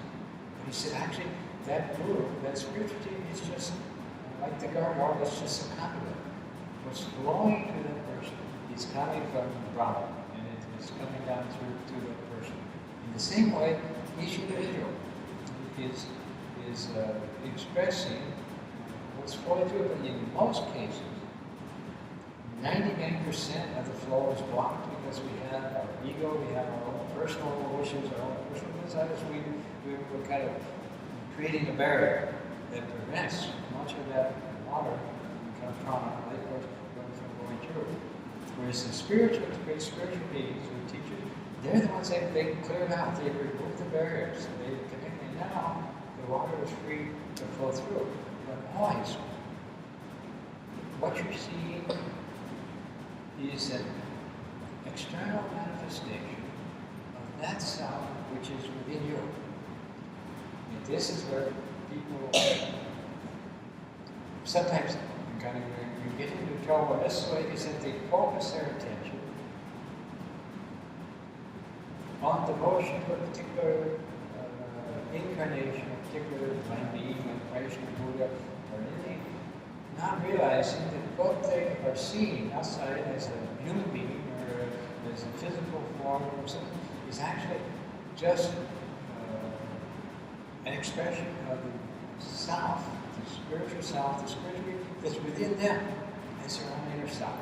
But he said, actually, that guru, that spiritual teacher is just like the gargoyle, it's just a copy of it. What's flowing to that person is coming from Brahma, and it's coming down through that person. In the same way, each individual is expressing what's flowing through it, but in most cases, 99% of the flow is blocked because we have our ego, we have our own personal wishes, our own personal desires. We're kind of creating a barrier that prevents much of that water from going through. Whereas the great spiritual beings or teachers, they're the ones that they clear it out, they remove the barriers, they connect, and now the water is free to flow through. But always, what you're seeing is an external manifestation of that self which is within you. And this is where people sometimes kind of you get into trouble this way is that they focus their attention on devotion to a particular incarnation, a particular divine being like Christ or Buddha or anything, not realizing that what they are seeing outside as a human being or as a physical form or something is actually just an expression of the self, the spiritual self, the spiritual that's within them as their own inner self.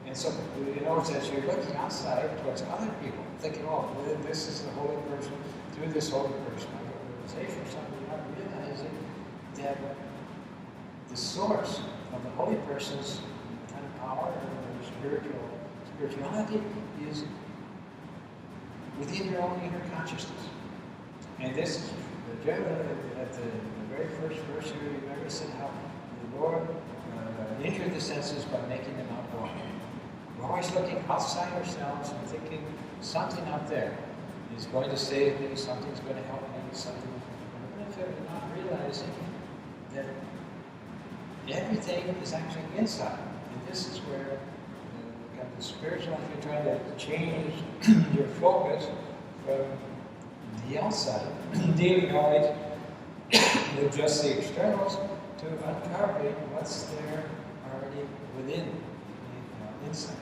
And so, you know, it's as you're looking outside towards other people, thinking, oh, well, this is the holy person, through this holy person, I get realization or something, you're not realizing that the source of the holy person's kind of power or spirituality is within your own inner consciousness. And this is generally at the very first verse here, you remember said how the Lord injured the senses by making them outgoing. We're always looking outside ourselves and thinking something out there is going to save me, something's going to help me, something. We're not realizing that everything is actually inside. And this is where the spiritual life, you're trying to change your focus from the outside, dealing always with just the externals, to uncovering what's there already within the inside.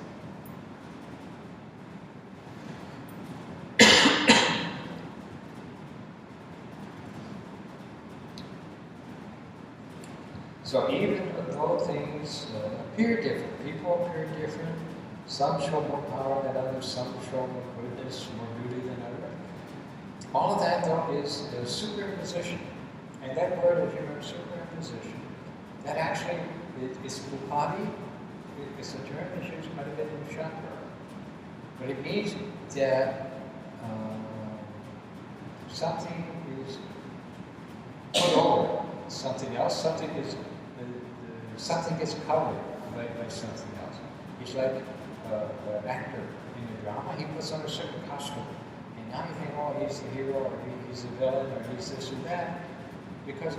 So even though things appear different, people appear different, some show more power than others, some show more goodness, more beauty than others. All of that, though, is superimposition. And that word, if you remember, superimposition, that actually is upadi. It's a term that's used quite a bit in Shakti. But it means that something is put over something else, something gets covered by something else. It's like an actor in a drama, he puts on a certain costume. And now you think, oh, he's the hero, or he's the villain, or he's this or that, because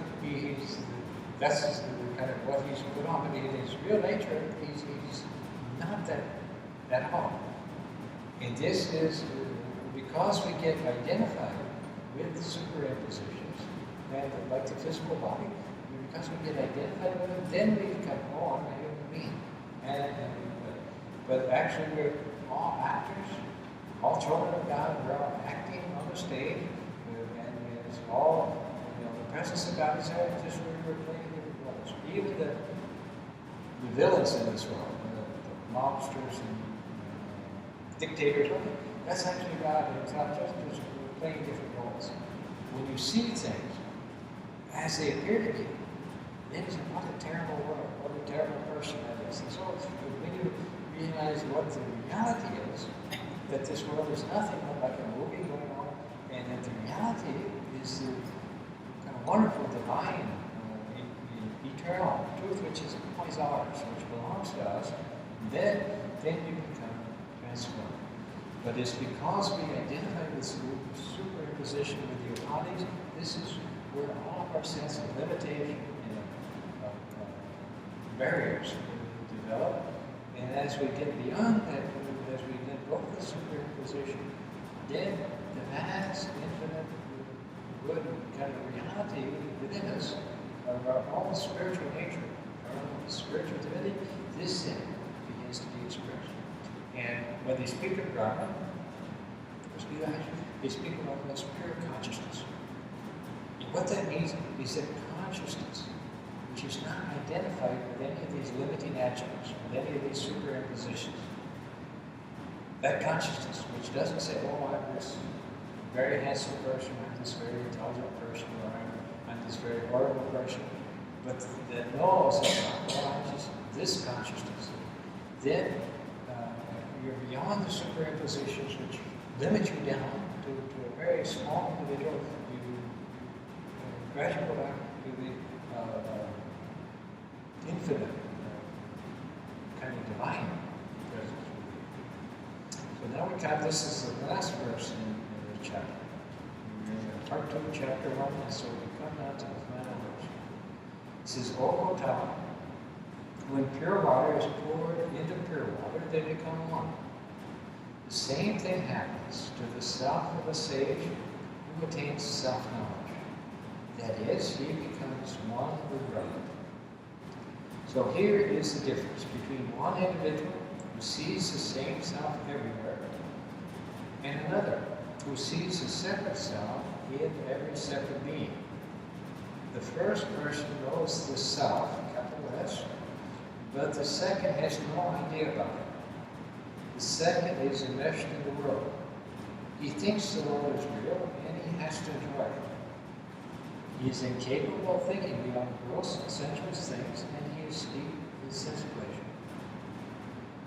that's kind of what he's put on. But in his real nature, he's not that at all. And this is because we get identified with the superimpositions, and like the physical body, because we get identified with it, then we become, oh, I'm a human being. But actually, we're all actors, all children of God. We're all acting on the stage, and it's all, the presence of God is there. It's just we're playing different roles. Even the villains in this world, the mobsters and dictators, that's actually God. It's not just we're playing different roles. When you see things as they appear to be, then you say, what a terrible world, what a terrible person that is. And so when you realize what the reality is, that this world is nothing but like a movie going on, and that the reality is the kind of wonderful, divine, eternal truth, which is always ours, which belongs to us, then you become transformed. But it's because we identify with superimposition with the bodies, this is where all of our sense of limitation and barriers develop. And as we get beyond that, as we let go of the superimposition, then the vast, infinite, good kind of reality within us, of our own spiritual nature, our own spiritual divinity, this then begins to be expressed. And when they speak of Brahma, they speak about what's pure consciousness. And what that means is that consciousness, which is not identified with any of these limiting adjuncts, with any of these superimpositions. That consciousness, which doesn't say, oh, I'm this very handsome person, I'm this very intelligent person, or I'm this very horrible person, but that knows that, oh, I'm just this consciousness. Then you're beyond the superimpositions which limit you down to a very small individual. You gradually go back to the infinite, kind of divine presence. So now we got, this is the last verse in the chapter. We're in part 2, chapter 1, and so we come now to the final verse. It says, O Katha, when pure water is poured into pure water, they become one. The same thing happens to the self of a sage who attains self-knowledge. That is, he becomes one with Brahma. So here is the difference between one individual who sees the same self everywhere and another who sees a separate self in every separate being. The first person knows the self, capital S, but the second has no idea about it. The second is enmeshed in the world. He thinks the world is real and he has to enjoy it. He is incapable of thinking beyond gross and sensuous things, and he is deep in sense pleasure.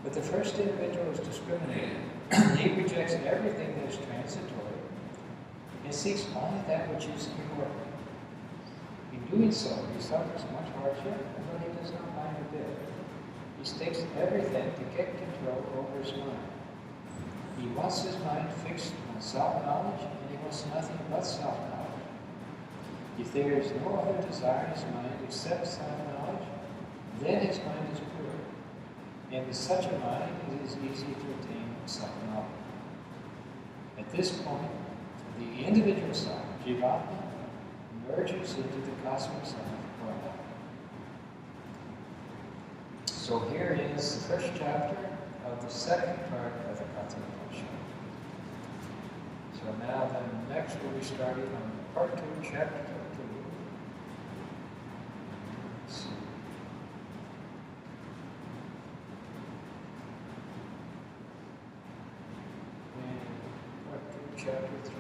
But the first individual is discriminating. He rejects everything that is transitory and seeks only that which is immortal. In doing so, he suffers much hardship, but he does not mind a bit. He stakes everything to get control over his mind. He wants his mind fixed on self-knowledge, and he wants nothing but self-knowledge. If there is no other desire in his mind except self-knowledge, then his mind is pure. And with such a mind, it is easy to attain self-knowledge. At this point, the individual self, Jivatma, merges into the cosmic self, Brahma. So here is the first chapter of the second part of the Katha Upanishad. So now then next we'll be starting on part 2, chapter 2. Let's see. And part 2, chapter 3.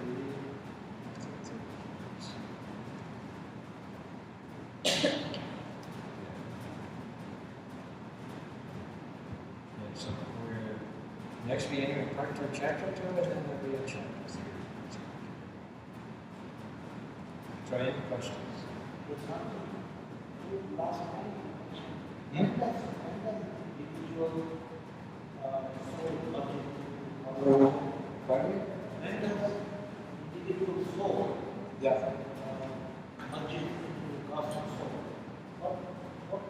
So we're next beginning of part 2, chapter 2, and then there'll be a chapter 3. Try any questions? Last time, individual soul, Pardon? individual soul, Yeah. merging into cosmic soul. What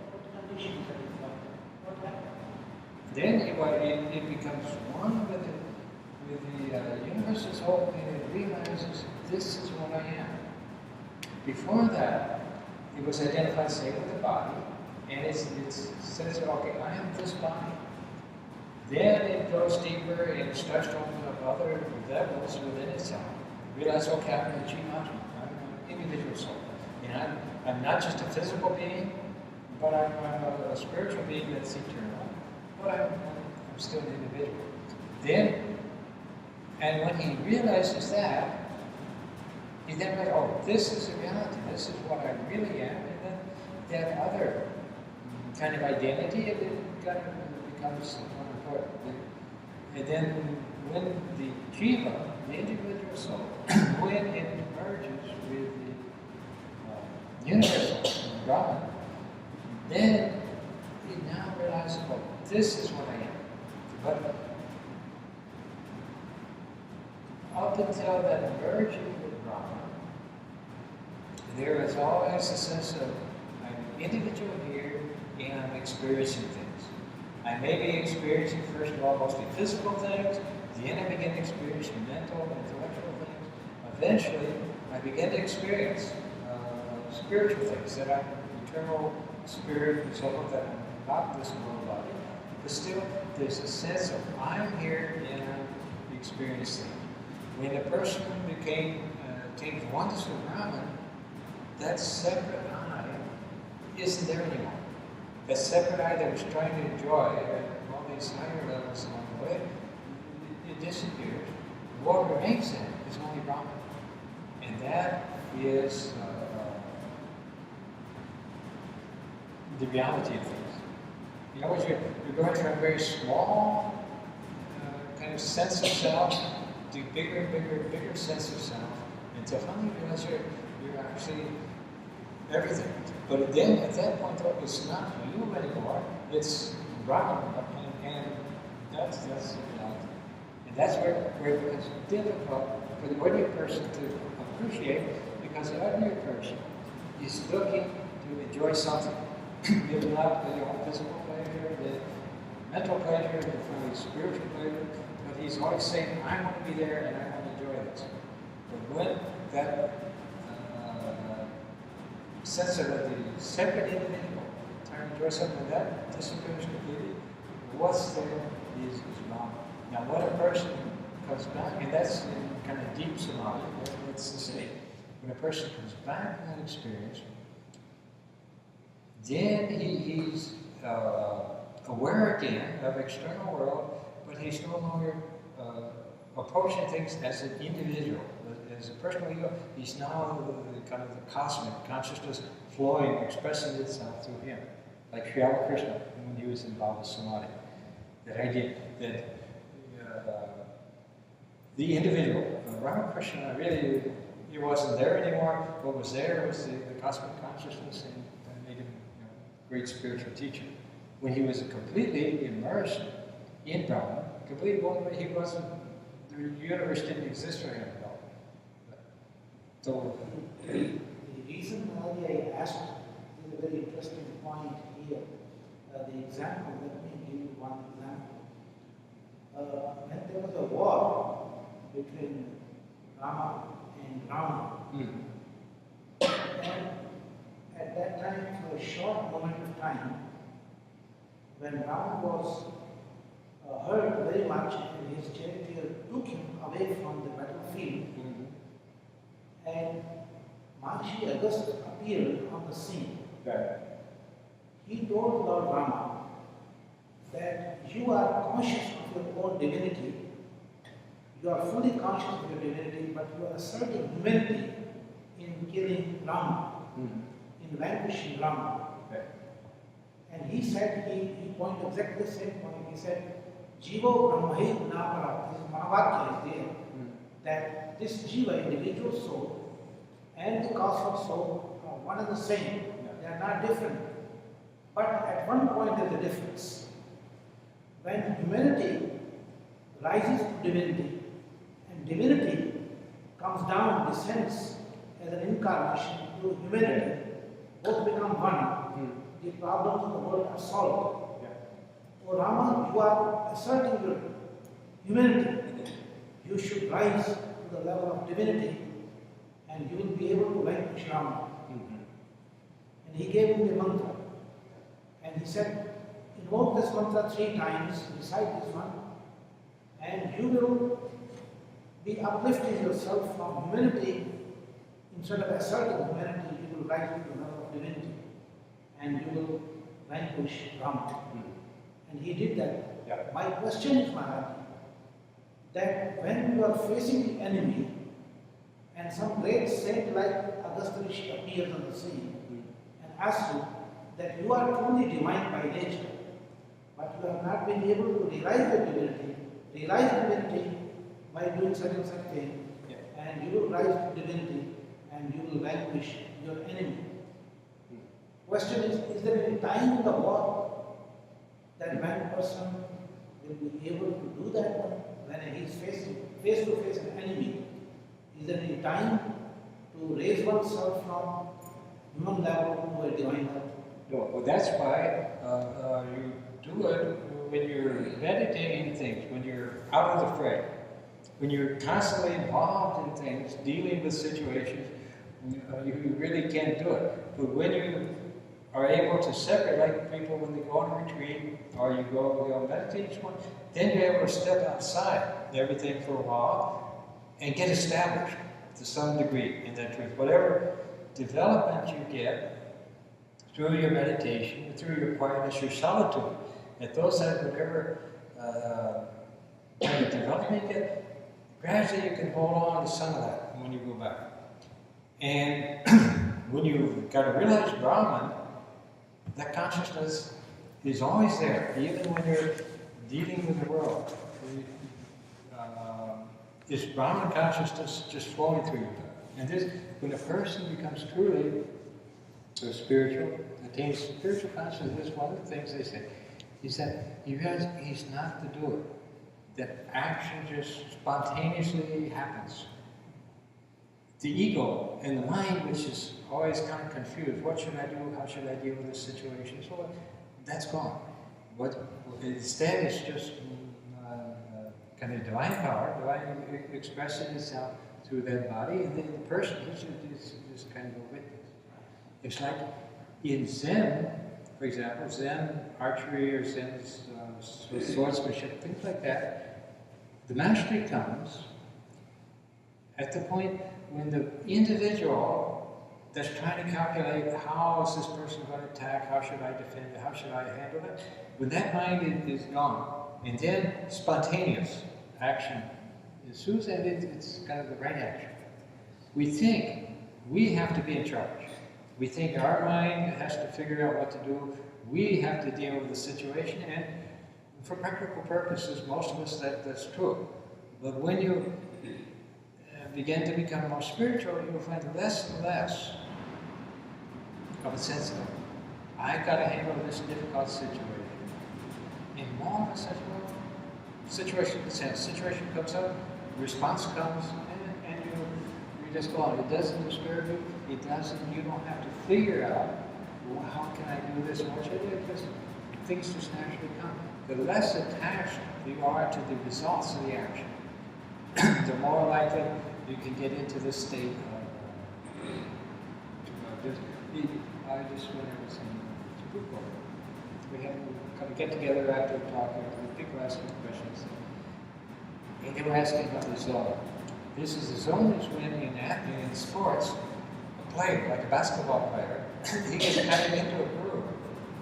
conditions are it like? What happens? Then it becomes one with the universe as a whole, and it realizes this is what I am. Before that, it was identified, say, with the body, and it says, okay, I am this body. Then it goes deeper and it starts to open up other levels within itself. Realize, okay, I'm an Jivatma, I'm an individual soul. And I'm not just a physical being, but I'm a spiritual being that's eternal, but I'm still an individual. Then, and when he realizes that, he then goes, oh, this is the reality, this is what I really am, and then that other kind of identity, it kind of becomes unimportant. And then when the jiva, the individual soul, when it merges with the universal, Brahman, then it now realizes, oh, this is what I am. But up until that merging with Brahman, there is always a sense of I'm an individual here and I'm experiencing things. I may be experiencing, first of all, mostly physical things, then I begin to experience mental and intellectual things. Eventually, I begin to experience spiritual things, that I'm an eternal spirit and so forth, that I'm not this world body. But still, there's a sense of I'm here and I'm experiencing. When a person became oneness with Brahman, that separate I isn't there anymore. That separate I that was trying to enjoy at all these higher levels along the way, it disappears. What remains then is only Brahman. And that is the reality of things. You know, you're going from a very small kind of sense of self to bigger and bigger and bigger sense of self, until finally you realize you're actually everything. But then at that point, though, it's not you anymore, it's Brahman, and that's the reality. And that's where it's difficult for the ordinary person to appreciate, because the ordinary person is looking to enjoy something. Giving up the physical pleasure, the mental pleasure, the finally spiritual pleasure, but he's always saying, I want to be there and I want to enjoy this. But when that sense of the separate individual turn into something like that, disappears completely. What's there is Brahman. Now, when a person comes back, and that's in kind of deep samadhi, that's the state. When a person comes back from that experience, then he's aware again of external world, but he's no longer approaching things as an individual, as a personal ego. He's now kind of the cosmic consciousness flowing, expressing itself through him, like Sri Krishna when he was in Bhava Samadhi. That idea that the individual, Ramakrishna, really, he wasn't there anymore. What was there was the cosmic consciousness, and that made him great spiritual teacher. When he was completely immersed in Brahman, completely, he wasn't, the universe didn't exist for him at all. So, the reason why I asked is a very interesting point here. The example, let me give you one example. When there was a war between Rama and Ravana, and at that time, for a short moment of time, when Ravana was hurt very much and his chariot took him away from the battlefield, and Maharishi Agastya appeared on the scene. right. He told Lord Rama that you are conscious of your own divinity, you are fully conscious of your divinity, but you are asserting humanity in killing Rama, in vanquishing Rama. Right. And he said, he pointed exactly the same point. He said, Jiva Brahmahi Napara, this Mahavakya is there, that this Jiva, individual soul, and the cosmic soul are one and the same. They are not different. But at one point there is a difference. When humanity rises to divinity, and divinity comes down, descends as an incarnation to humanity, both become one. The problems of the world are solved. So Rama, you are asserting your humanity. You should rise to the level of divinity, and you will be able to vanquish Rama. And he gave him the mantra. And he said, invoke this mantra 3 times, recite this one, and you will be uplifting yourself from humanity. Instead of asserting humanity, you will rise to the level of divinity, and you will vanquish Rama. And he did that. Yeah. My question is, Maharaj, that when you are facing the enemy, and some great saint like Agastya Rishi appears on the scene and asks you that you are truly divine by nature, but you have not been able to realize your divinity by doing such and such thing, and you will rise to divinity and you will vanquish your enemy. Question is there any time in the war that one person will be able to do that one when he is facing face to face an enemy? Is there any time to raise oneself from human level to a divine level? No, well, that's why you do it when you're meditating things, when you're out of the fray, when you're constantly involved in things, dealing with situations, you really can't do it. But when you are able to separate, like people when they go on a retreat, or you go meditate, then you're able to step outside everything for a while and get established to some degree in that truth. Whatever development you get through your meditation, through your quietness, your solitude, at those times, whatever kind of development you get, gradually you can hold on to some of that when you go back. And when you got to realize Brahman, that consciousness is always there, even when you're dealing with the world. Is Brahman consciousness just flowing through you? And this, when a person becomes truly spiritual, attains spiritual consciousness, one of the things they say is that he realizes he's not the doer. That action just spontaneously happens. The ego and the mind, which is always kind of confused, what should I do, how should I deal with this situation, so on, that's gone. Instead, it's just kind of divine power, divine expressing itself through that body, and then the person is kind of a witness. It's like in Zen, for example, Zen archery or Zen swordsmanship, things like that, the mastery comes at the point when the individual that's trying to calculate how is this person going to attack, how should I defend it, how should I handle it, when that mind is gone, and then spontaneous action ensues, and it's kind of the right action. We think we have to be in charge. We think our mind has to figure out what to do. We have to deal with the situation, and for practical purposes, most of us, that's true. But when you begin to become more spiritual, you'll find less and less of a sense of, I've got to handle this difficult situation. And more of a sense of, situation comes up, response comes, and you just go on. It doesn't disturb you. It doesn't. You don't have to figure out, well, how can I do this? What should I do? Just things just naturally come. The less attached you are to the results of the action, the more likely you can get into this state of I just when I was in Japan, we had kind of get together after talking, and people asking questions, and they were asking about the zone. This is the zone is when in sports, a player, like a basketball player, he gets kind of into a groove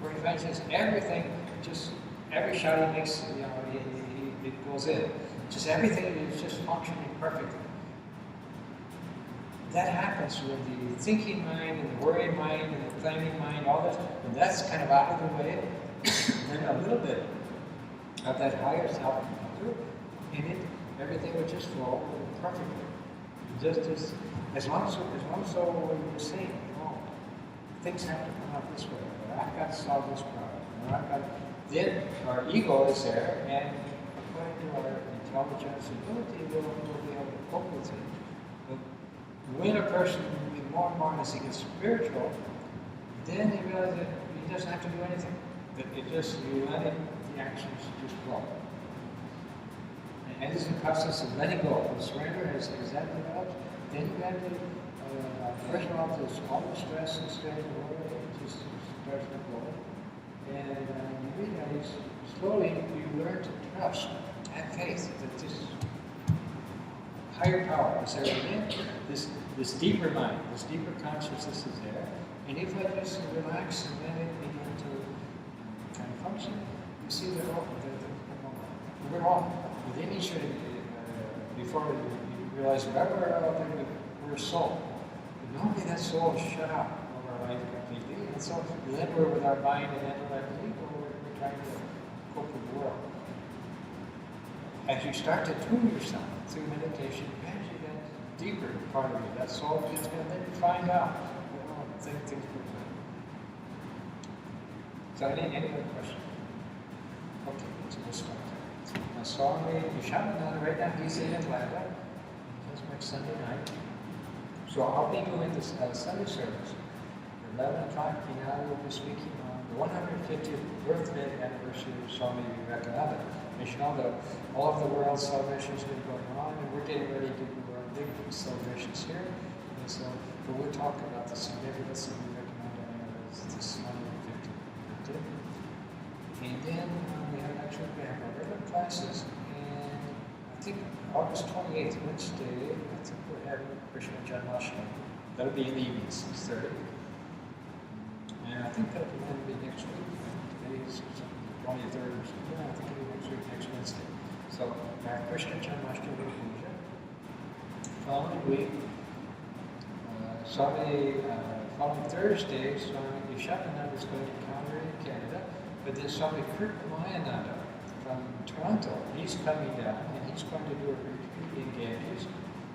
where he finds just everything, just every shot he makes, it goes in. Just everything is just functioning perfectly. That happens when the thinking mind and the worrying mind and the planning mind, all that, when that's kind of out of the way, then a little bit of that higher self comes through, and everything would just flow perfectly. Just as long as what you're saying, things have to come out this way, or I've got to solve this problem, then our ego is there, and according to our intelligence and ability, we'll be able to cope with it. But when a person, more and more as he gets spiritual, then he realizes that he doesn't have to do anything. That you let the actions just flow. And this is a process of letting go. The surrender has that developed, then you have to, first of all, all the stress and strain of the world just starts to go. And you realize, slowly, you learn to trust and faith that this higher power is there, this deeper mind, this deeper consciousness is there. And if I just relax and let it begin to kind of function, you see that we're all within each other. Before you realize we're a soul. But normally that soul is shut out of our life completely. And so then we're with our mind and intellect, we're trying to cope with the world. As you start to tune yourself through meditation, imagine that deeper part of you, that soul is going to let you find out things will come. So any other question? Okay, so we'll start. Now Swami Varadananda, right now he's in Atlanta. He comes back Sunday night. So I'll be doing this Sunday service. At 11 o'clock, I will be speaking on the 150th birthday anniversary of Swami Varadananda. As you know, all of the world celebrations have been going on, and we're getting ready to do our big celebrations here. And so, but we'll talk about the significance of Vivekananda as this 150th birthday. And then we have our regular classes, and I think August 28th, Wednesday, I think we're having Krishna Janmashtami. That'll be in the evening, 6:30. And I think that'll be next week. Today's 23rd or something. Yeah, I think it'll be next week, next Wednesday. So, Krishna Janmashtami Puja. Following week, following Thursday, Swami Varadananda is going to Calgary, Canada. But then Swami Varadananda from Toronto, he's coming down and he's going to do a retreat in Ganges.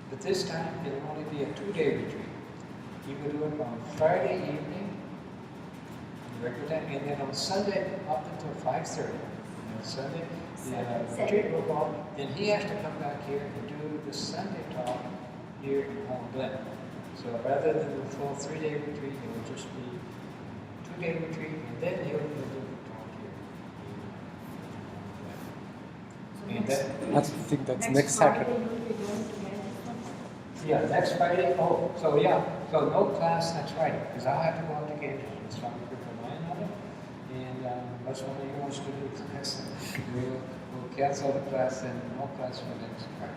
But this time it'll only be a 2-day retreat. He will do it on Friday evening, regular time, and then on Sunday up until 5:30. And on Sunday, the retreat will go on. Then he has to come back here and do the Sunday talk here in Hong Glen. So rather than the full 3-day retreat, it will just be a 2-day retreat, and then he'll do the talk here. And that, I think that's next Saturday. Yeah, next Friday. Oh, so yeah, so no class next Friday, because I'll have to go out to Ganges with Swami Varadananda. That's what he wants to do. We'll cancel the class and no class for next Friday.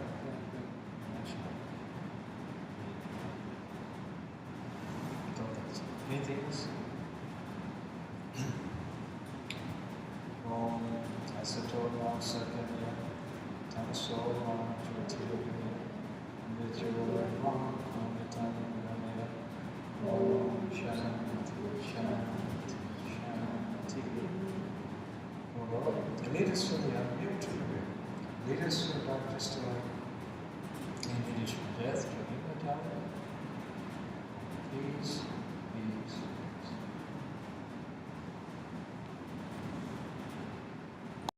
Anything else? Om Asato Sakanya Tamaso Jyotirabhaya Nijyora Amitanagamaya Om Shanti Shanti Shanti. Oh Lord, lead us to the unmute. Lead us to Dr. Story. And lead us from death to immortality. Please.